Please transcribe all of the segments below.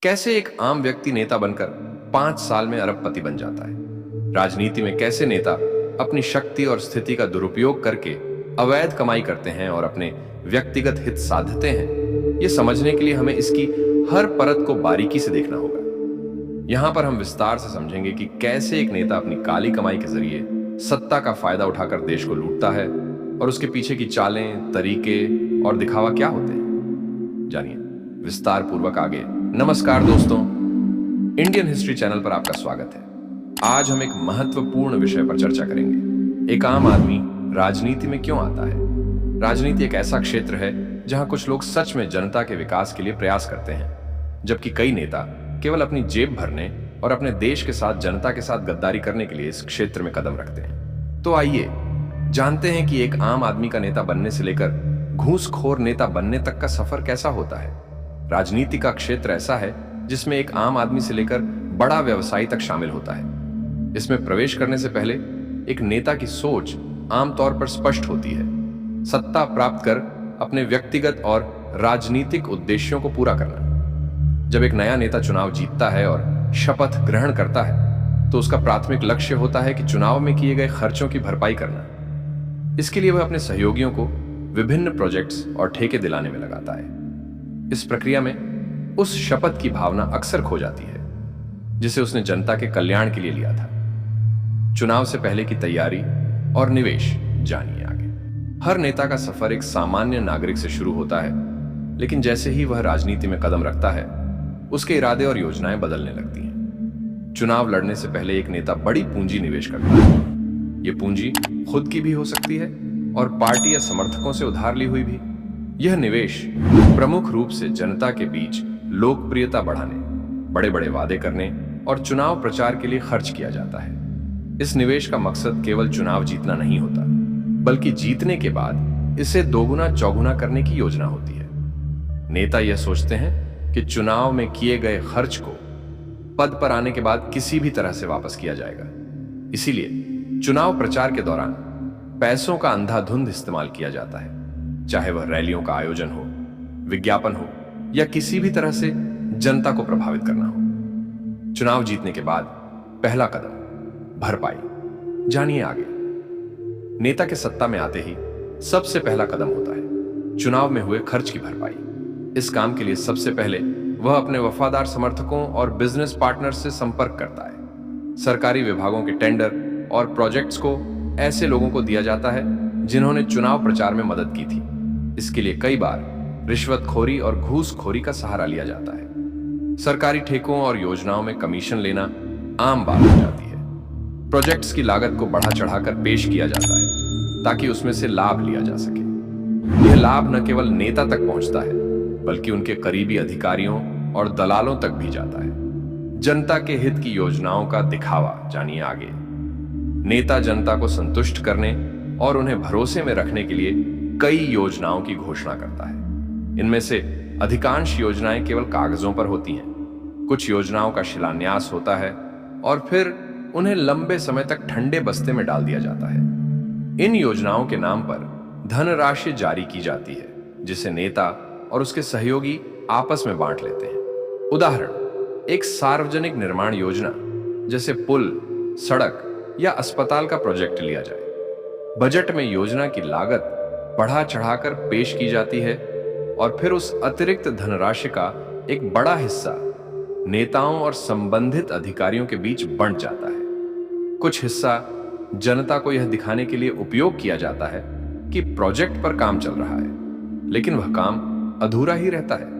कैसे एक आम व्यक्ति नेता बनकर 5 साल में अरबपति बन जाता है? राजनीति में कैसे नेता अपनी शक्ति और स्थिति का दुरुपयोग करके अवैध कमाई करते हैं और अपने व्यक्तिगत हित साधते हैं? ये समझने के लिए हमें इसकी हर परत को बारीकी से देखना होगा। यहां पर हम विस्तार से समझेंगे कि कैसे एक नेता अपनी काली कमाई के जरिए सत्ता का फायदा उठाकर देश को लूटता है और उसके पीछे की चालें, तरीके और दिखावा क्या होते हैं। जानिए विस्तार पूर्वक आगे। नमस्कार दोस्तों, इंडियन हिस्ट्री चैनल पर आपका स्वागत है। आज हम एक महत्वपूर्ण विषय पर चर्चा करेंगे। एक आम आदमी राजनीति में क्यों आता है? राजनीति एक ऐसा क्षेत्र है जहां कुछ लोग सच में जनता के विकास के लिए प्रयास करते हैं, जबकि कई नेता केवल अपनी जेब भरने और अपने देश के साथ, जनता के साथ गद्दारी करने के लिए इस क्षेत्र में कदम रखते हैं। तो आइए जानते हैं कि एक आम आदमी का नेता बनने से लेकर घूसखोर नेता बनने तक का सफर कैसा होता है। राजनीति का क्षेत्र ऐसा है जिसमें एक आम आदमी से लेकर बड़ा व्यवसायी तक शामिल होता है। इसमें प्रवेश करने से पहले एक नेता की सोच आमतौर पर स्पष्ट होती है: सत्ता प्राप्त कर अपने व्यक्तिगत और राजनीतिक उद्देश्यों को पूरा करना। जब एक नया नेता चुनाव जीतता है और शपथ ग्रहण करता है तो उसका प्राथमिक लक्ष्य होता है कि चुनाव में किए गए खर्चों की भरपाई करना। इसके लिए वह अपने सहयोगियों को विभिन्न प्रोजेक्ट्स और ठेके दिलाने में लगाता है। इस प्रक्रिया में उस शपथ की भावना अक्सर खो जाती है जिसे उसने जनता के कल्याण के लिए लिया था। चुनाव से पहले की तैयारी और निवेश जानिए आगे। हर नेता का सफर एक सामान्य नागरिक से शुरू होता है, लेकिन जैसे ही वह राजनीति में कदम रखता है उसके इरादे और योजनाएं बदलने लगती हैं। चुनाव लड़ने से पहले एक नेता बड़ी पूंजी निवेश करता है। यह पूंजी खुद की भी हो सकती है और पार्टी या समर्थकों से उधार ली हुई भी। यह निवेश प्रमुख रूप से जनता के बीच लोकप्रियता बढ़ाने, बड़े बड़े वादे करने और चुनाव प्रचार के लिए खर्च किया जाता है। इस निवेश का मकसद केवल चुनाव जीतना नहीं होता, बल्कि जीतने के बाद इसे दोगुना चौगुना करने की योजना होती है। नेता यह सोचते हैं कि चुनाव में किए गए खर्च को पद पर आने के बाद किसी भी तरह से वापस किया जाएगा। इसीलिए चुनाव प्रचार के दौरान पैसों का अंधाधुंध इस्तेमाल किया जाता है, चाहे वह रैलियों का आयोजन हो, विज्ञापन हो या किसी भी तरह से जनता को प्रभावित करना हो। चुनाव जीतने के बाद पहला कदम भरपाई जानिए आगे। नेता के सत्ता में आते ही सबसे पहला कदम होता है चुनाव में हुए खर्च की भरपाई। इस काम के लिए सबसे पहले वह अपने वफादार समर्थकों और बिजनेस पार्टनर्स से संपर्क करता है। सरकारी विभागों के टेंडर और प्रोजेक्ट्स को ऐसे लोगों को दिया जाता है जिन्होंने चुनाव प्रचार में मदद की थी। इसके लिए कई बार रिश्वतखोरी और घूसखोरी का सहारा लिया जाता है। सरकारी ठेकों और योजनाओं में कमीशन लेना आम बात हो जाती है। प्रोजेक्ट्स की लागत को बढ़ा चढ़ाकर पेश किया जाता है ताकि उसमें से लाभ लिया जा सके। यह लाभ न केवल नेता तक पहुंचता है, बल्कि उनके करीबी अधिकारियों और दलालों तक भी जाता है। जनता के हित की योजनाओं का दिखावा जानिए आगे। नेता जनता को संतुष्ट करने और उन्हें भरोसे में रखने के लिए कई योजनाओं की घोषणा करता है। इनमें से अधिकांश योजनाएं केवल कागजों पर होती हैं। कुछ योजनाओं का शिलान्यास होता है और फिर उन्हें लंबे समय तक ठंडे बस्ते में डाल दिया जाता है। इन योजनाओं के नाम पर धनराशि जारी की जाती है जिसे नेता और उसके सहयोगी आपस में बांट लेते हैं। उदाहरण, एक सार्वजनिक निर्माण योजना जैसे पुल, सड़क या अस्पताल का प्रोजेक्ट लिया जाए। बजट में योजना की लागत बढ़ा चढ़ाकर पेश की जाती है और फिर उस अतिरिक्त धनराशि का एक बड़ा हिस्सा नेताओं और संबंधित अधिकारियों के बीच बंट जाता है। कुछ हिस्सा जनता को यह दिखाने के लिए उपयोग किया जाता है कि प्रोजेक्ट पर काम चल रहा है, लेकिन वह काम अधूरा ही रहता है।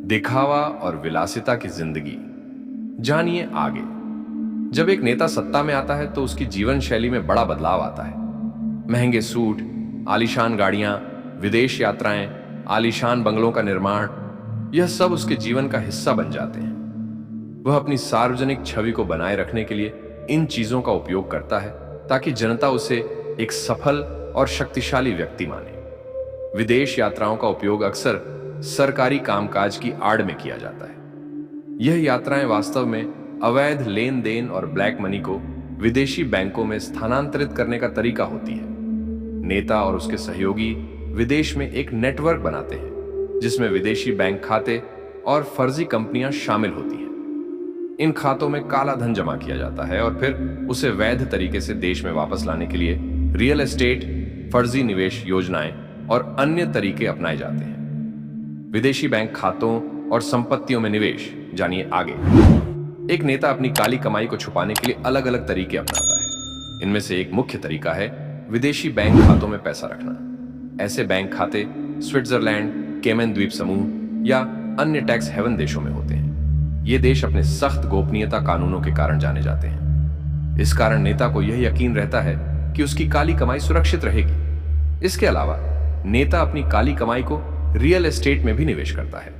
दिखावा और विलासिता की जिंदगी जानिए आगे। जब एक नेता सत्ता में आता है तो उसकी जीवन शैली में बड़ा बदलाव आता है। महंगे सूट, आलीशान गाड़ियां, विदेश यात्राएं, आलीशान बंगलों का निर्माण, यह सब उसके जीवन का हिस्सा बन जाते हैं। वह अपनी सार्वजनिक छवि को बनाए रखने के लिए इन चीजों का उपयोग करता है ताकि जनता उसे एक सफल और शक्तिशाली व्यक्ति माने। विदेश यात्राओं का उपयोग अक्सर सरकारी कामकाज की आड़ में किया जाता है। यह यात्राएं वास्तव में अवैध लेन देन और ब्लैक मनी को विदेशी बैंकों में स्थानांतरित करने का तरीका होती है। नेता और उसके सहयोगी विदेश में एक नेटवर्क बनाते हैं जिसमें विदेशी बैंक खाते और फर्जी कंपनियां शामिल होती हैं। इन खातों में काला धन जमा किया जाता है और फिर उसे वैध तरीके से देश में वापस लाने के लिए रियल एस्टेट, फर्जी निवेश योजनाएं और अन्य तरीके अपनाए जाते हैं। विदेशी बैंक खातों और संपत्तियों में निवेश, जानिए आगे। एक नेता अपनी काली कमाई को छुपाने के लिए अलग अलग तरीके अपनाता है। इनमें से एक मुख्य तरीका है विदेशी बैंक खातों में पैसा रखना। ऐसे बैंक खाते स्विट्जरलैंड, केमन द्वीप समूह या अन्य टैक्स हेवन देशों में होते हैं। ये देश अपने सख्त गोपनीयता कानूनों के कारण जाने जाते हैं। इस कारण नेता को यह यकीन रहता है कि उसकी काली कमाई सुरक्षित रहेगी। इसके अलावा नेता अपनी काली कमाई को रियल एस्टेट में भी निवेश करता है।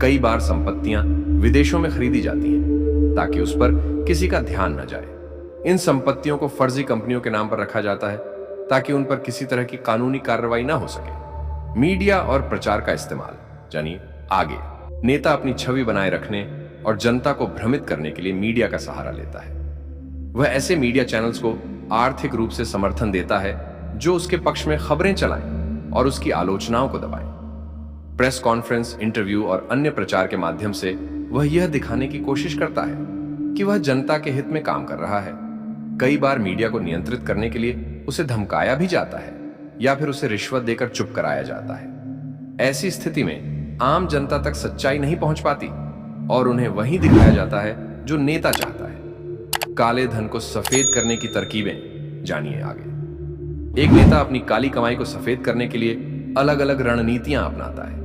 कई बार संपत्तियां विदेशों में खरीदी जाती हैं ताकि उस पर किसी का ध्यान न जाए। इन संपत्तियों को फर्जी कंपनियों के नाम पर रखा जाता है ताकि उन पर किसी तरह की कानूनी कार्रवाई ना हो सके। मीडिया और प्रचार का इस्तेमाल, जानिए आगे। नेता अपनी छवि बनाए रखने और जनता को भ्रमित करने के लिए मीडिया का सहारा लेता है। वह ऐसे मीडिया चैनल्स को आर्थिक रूप से समर्थन देता है जो उसके पक्ष में खबरें चलाएं और उसकी आलोचनाओं को दबाएं। प्रेस कॉन्फ्रेंस, इंटरव्यू और अन्य प्रचार के माध्यम से वह यह दिखाने की कोशिश करता है कि वह जनता के हित में काम कर रहा है। कई बार मीडिया को नियंत्रित करने के लिए उसे धमकाया भी जाता है या फिर उसे रिश्वत देकर चुप कराया जाता है। ऐसी स्थिति में आम जनता तक सच्चाई नहीं पहुंच पाती और उन्हें वही दिखाया जाता है जो नेता चाहता है। काले धन को सफेद करने की तरकीबें, जानिए आगे। एक नेता अपनी काली कमाई को सफेद करने के लिए अलग अलग रणनीतियां अपनाता है।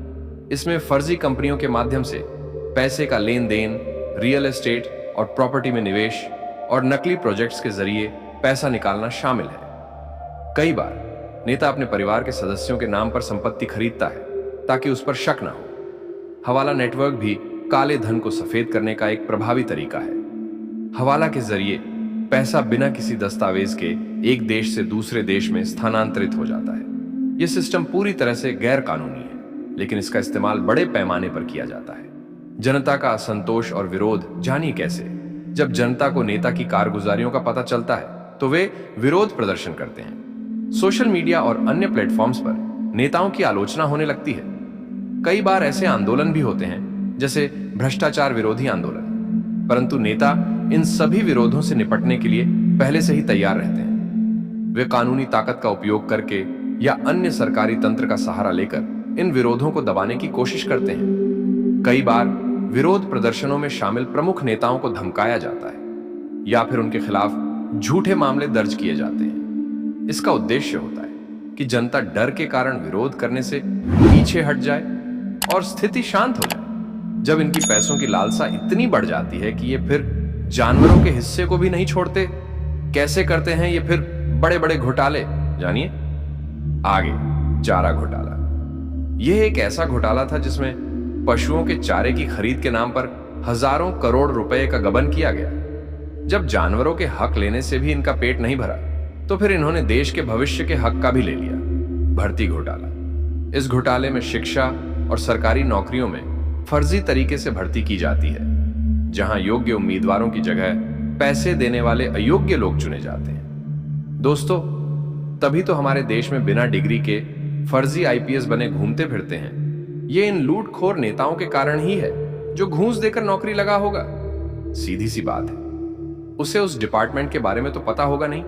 इसमें फर्जी कंपनियों के माध्यम से पैसे का लेन देन, रियल एस्टेट और प्रॉपर्टी में निवेश और नकली प्रोजेक्ट्स के जरिए पैसा निकालना शामिल है। कई बार नेता अपने परिवार के सदस्यों के नाम पर संपत्ति खरीदता है ताकि उस पर शक न हो। हवाला नेटवर्क भी काले धन को सफेद करने का एक प्रभावी तरीका है। हवाला के जरिए पैसा बिना किसी दस्तावेज के एक देश से दूसरे देश में स्थानांतरित हो जाता है। यह सिस्टम पूरी तरह से गैर कानूनी है, लेकिन इसका इस्तेमाल बड़े पैमाने पर किया जाता है। जनता का असंतोष और विरोध, जानिए कैसे। जब जनता को नेता की कारगुजारियों का पता चलता है तो वे विरोध प्रदर्शन करते हैं। सोशल मीडिया और अन्य प्लेटफॉर्म्स पर नेताओं की आलोचना होने लगती है। कई बार ऐसे आंदोलन भी होते हैं जैसे भ्रष्टाचार विरोधी आंदोलन, परंतु नेता इन सभी विरोधों से निपटने के लिए पहले से ही तैयार रहते हैं। वे कानूनी ताकत का उपयोग करके या अन्य सरकारी तंत्र का सहारा लेकर इन विरोधों को दबाने की कोशिश करते हैं। कई बार विरोध प्रदर्शनों में शामिल प्रमुख नेताओं को धमकाया जाता है या फिर उनके खिलाफ झूठे मामले दर्ज किए जाते हैं। इसका उद्देश्य होता है कि जनता डर के कारण विरोध करने से पीछे हट जाए और स्थिति शांत हो जाए। जब इनकी पैसों की लालसा इतनी बढ़ जाती है कि ये फिर जानवरों के हिस्से को भी नहीं छोड़ते। कैसे करते हैं ये फिर बड़े बड़े घोटाले, जानिए आगे। चारा घोटाला। यह एक ऐसा घोटाला था जिसमें पशुओं के चारे की खरीद के नाम पर हजारों करोड़ रुपए का गबन किया गया। जब जानवरों के हक लेने से भी इनका पेट नहीं भरा तो फिर इन्होंने देश के भविष्य के हक का भी ले लिया। भर्ती घोटाला। इस घोटाले में शिक्षा और सरकारी नौकरियों में फर्जी तरीके से भर्ती की जाती है, जहां योग्य उम्मीदवारों की जगह पैसे देने वाले अयोग्य लोग चुने जाते हैं। दोस्तों, तभी तो हमारे देश में बिना डिग्री के फर्जी आईपीएस बने घूमते फिरते हैं। ये इन लूटखोर नेताओं के कारण ही है जो घूस देकर नौकरी लगा होगा। सीधी सी बात है, उसे उस डिपार्टमेंट के बारे में तो पता होगा नहीं,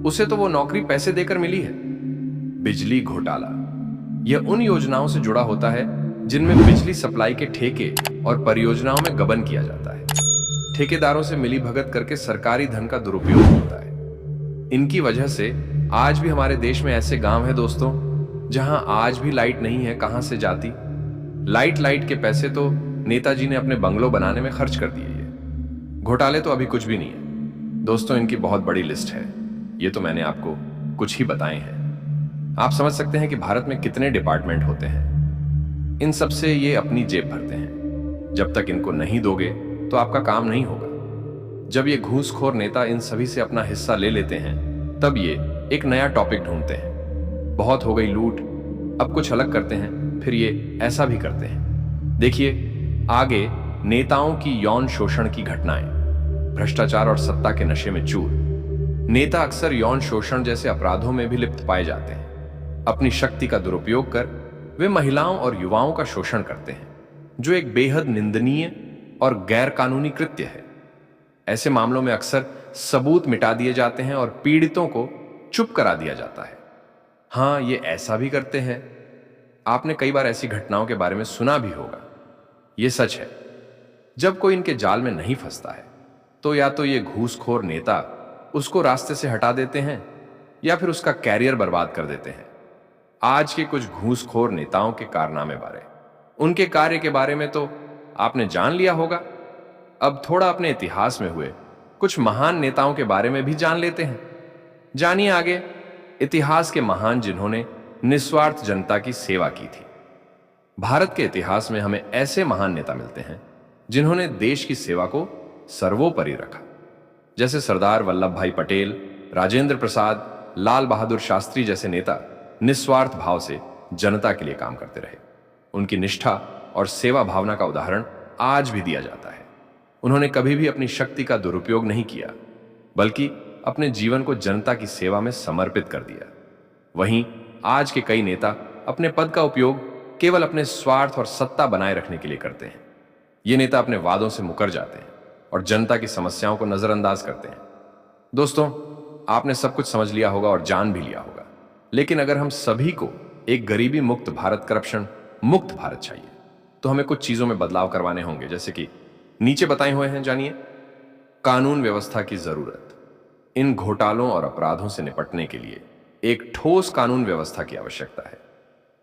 उसे तो वो नौकरी पैसे देकर मिली है। बिजली घोटाला। यह उन योजनाओं से जुड़ा होता है जिनमें बिजली सप्लाई के ठेके और परियोजनाओं में गबन किया जाता है। ठेकेदारों से मिली भगत करके सरकारी धन का दुरुपयोग होता है। इनकी वजह से आज भी हमारे देश में ऐसे गांव हैं दोस्तों, जहां आज भी लाइट नहीं है कहां से जाती। लाइट के पैसे तो नेताजी ने अपने बंगलों बनाने में खर्च कर दिए। ये घोटाले तो अभी कुछ भी नहीं है दोस्तों, इनकी बहुत बड़ी लिस्ट है। ये तो मैंने आपको कुछ ही बताए हैं। आप समझ सकते हैं कि भारत में कितने डिपार्टमेंट होते हैं। इन सब से ये अपनी जेब भरते हैं। जब तक इनको नहीं दोगे तो आपका काम नहीं होगा। जब ये घूसखोर नेता इन सभी से अपना हिस्सा ले लेते हैं तब ये एक नया टॉपिक ढूंढते हैं। बहुत हो गई लूट, अब कुछ अलग करते हैं, फिर ये ऐसा भी करते हैं। देखिए आगे, नेताओं की यौन शोषण की घटनाएं, भ्रष्टाचार और सत्ता के नशे में चूर। नेता अक्सर यौन शोषण जैसे अपराधों में भी लिप्त पाए जाते हैं। अपनी शक्ति का दुरुपयोग कर वे महिलाओं और युवाओं का शोषण करते हैं, जो एक बेहद निंदनीय और गैर कानूनी कृत्य है। ऐसे मामलों में अक्सर सबूत मिटा दिए जाते हैं और पीड़ितों को चुप करा दिया जाता है। हाँ, ये ऐसा भी करते हैं। आपने कई बार ऐसी घटनाओं के बारे में सुना भी होगा। ये सच है। जब कोई इनके जाल में नहीं फंसता है तो या तो ये घूसखोर नेता उसको रास्ते से हटा देते हैं या फिर उसका कैरियर बर्बाद कर देते हैं। आज के कुछ घूसखोर नेताओं के कारनामे बारे, उनके कार्य के बारे में तो आपने जान लिया होगा। अब थोड़ा अपने इतिहास में हुए कुछ महान नेताओं के बारे में भी जान लेते हैं। जानिए आगे इतिहास के महान जिन्होंने निस्वार्थ जनता की सेवा की थी। भारत के इतिहास में हमें ऐसे महान नेता मिलते हैं जिन्होंने देश की सेवा को सर्वोपरि रखा, जैसे सरदार वल्लभ भाई पटेल, राजेंद्र प्रसाद, लाल बहादुर शास्त्री जैसे नेता निस्वार्थ भाव से जनता के लिए काम करते रहे। उनकी निष्ठा और सेवा भावना का उदाहरण आज भी दिया जाता है। उन्होंने कभी भी अपनी शक्ति का दुरुपयोग नहीं किया, बल्कि अपने जीवन को जनता की सेवा में समर्पित कर दिया। वहीं आज के कई नेता अपने पद का उपयोग केवल अपने स्वार्थ और सत्ता बनाए रखने के लिए करते हैं। ये नेता अपने वादों से मुकर जाते हैं और जनता की समस्याओं को नजरअंदाज करते हैं। दोस्तों, आपने सब कुछ समझ लिया होगा और जान भी लिया होगा, लेकिन अगर हम सभी को एक गरीबी मुक्त भारत, करप्शन मुक्त भारत चाहिए तो हमें कुछ चीजों में बदलाव करवाने होंगे, जैसे कि नीचे बताए हुए हैं। जानिए, कानून व्यवस्था की जरूरत। इन घोटालों और अपराधों से निपटने के लिए एक ठोस कानून व्यवस्था की आवश्यकता है।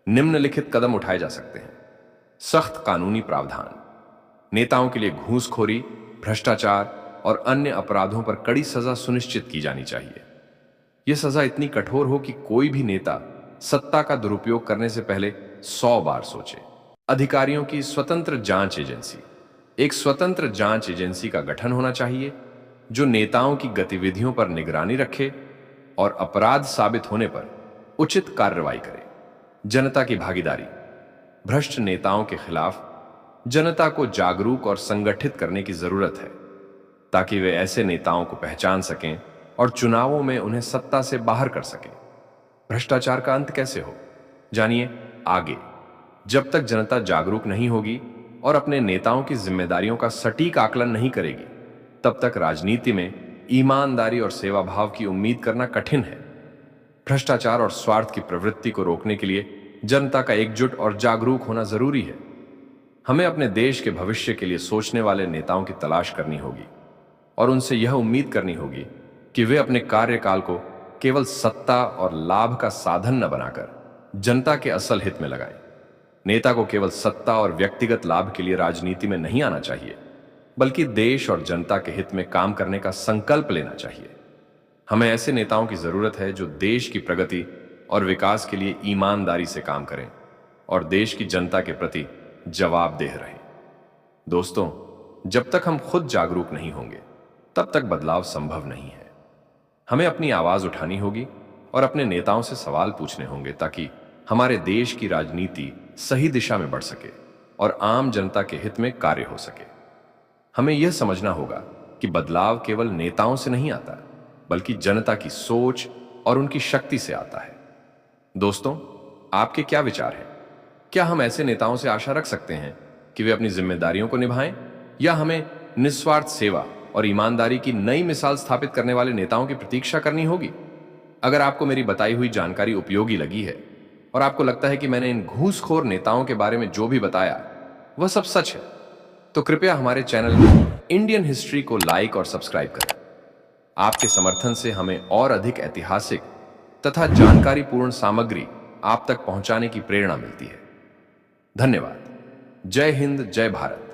निम्नलिखित कदम उठाए जा सकते हैं। सख्त कानूनी प्रावधान। नेताओं के लिए घूसखोरी, भ्रष्टाचार और अन्य अपराधों पर कड़ी सजा सुनिश्चित की जानी चाहिए। यह सजा इतनी कठोर हो कि कोई भी नेता सत्ता का दुरुपयोग करने से पहले 100 बार सोचे। अधिकारियों की स्वतंत्र जांच एजेंसी। एक स्वतंत्र जांच एजेंसी का गठन होना चाहिए जो नेताओं की गतिविधियों पर निगरानी रखे और अपराध साबित होने पर उचित कार्रवाई करे। जनता की भागीदारी। भ्रष्ट नेताओं के खिलाफ जनता को जागरूक और संगठित करने की जरूरत है ताकि वे ऐसे नेताओं को पहचान सकें और चुनावों में उन्हें सत्ता से बाहर कर सकें। भ्रष्टाचार का अंत कैसे हो? जानिए आगे। जब तक जनता जागरूक नहीं होगी और अपने नेताओं की जिम्मेदारियों का सटीक आकलन नहीं करेगी, तब तक राजनीति में ईमानदारी और सेवा भाव की उम्मीद करना कठिन है। भ्रष्टाचार और स्वार्थ की प्रवृत्ति को रोकने के लिए जनता का एकजुट और जागरूक होना जरूरी है। हमें अपने देश के भविष्य के लिए सोचने वाले नेताओं की तलाश करनी होगी और उनसे यह उम्मीद करनी होगी कि वे अपने कार्यकाल को केवल सत्ता और लाभ का साधन न बनाकर जनता के असल हित में लगाएं। नेता को केवल सत्ता और व्यक्तिगत लाभ के लिए राजनीति में नहीं आना चाहिए, बल्कि देश और जनता के हित में काम करने का संकल्प लेना चाहिए। हमें ऐसे नेताओं की जरूरत है जो देश की प्रगति और विकास के लिए ईमानदारी से काम करें और देश की जनता के प्रति जवाबदेह रहें। दोस्तों, जब तक हम खुद जागरूक नहीं होंगे, तब तक बदलाव संभव नहीं है। हमें अपनी आवाज उठानी होगी और अपने नेताओं से सवाल पूछने होंगे ताकि हमारे देश की राजनीति सही दिशा में बढ़ सके और आम जनता के हित में कार्य हो सके। हमें यह समझना होगा कि बदलाव केवल नेताओं से नहीं आता, बल्कि जनता की सोच और उनकी शक्ति से आता है। दोस्तों, आपके क्या विचार हैं? क्या हम ऐसे नेताओं से आशा रख सकते हैं कि वे अपनी जिम्मेदारियों को निभाएं, या हमें निस्वार्थ सेवा और ईमानदारी की नई मिसाल स्थापित करने वाले नेताओं की प्रतीक्षा करनी होगी? अगर आपको मेरी बताई हुई जानकारी उपयोगी लगी है और आपको लगता है कि मैंने इन घूसखोर नेताओं के बारे में जो भी बताया वह सब सच है, तो कृपया हमारे चैनल इंडियन हिस्ट्री को लाइक और सब्सक्राइब करें। आपके समर्थन से हमें और अधिक ऐतिहासिक तथा जानकारीपूर्ण सामग्री आप तक पहुंचाने की प्रेरणा मिलती है। धन्यवाद। जय हिंद, जय भारत।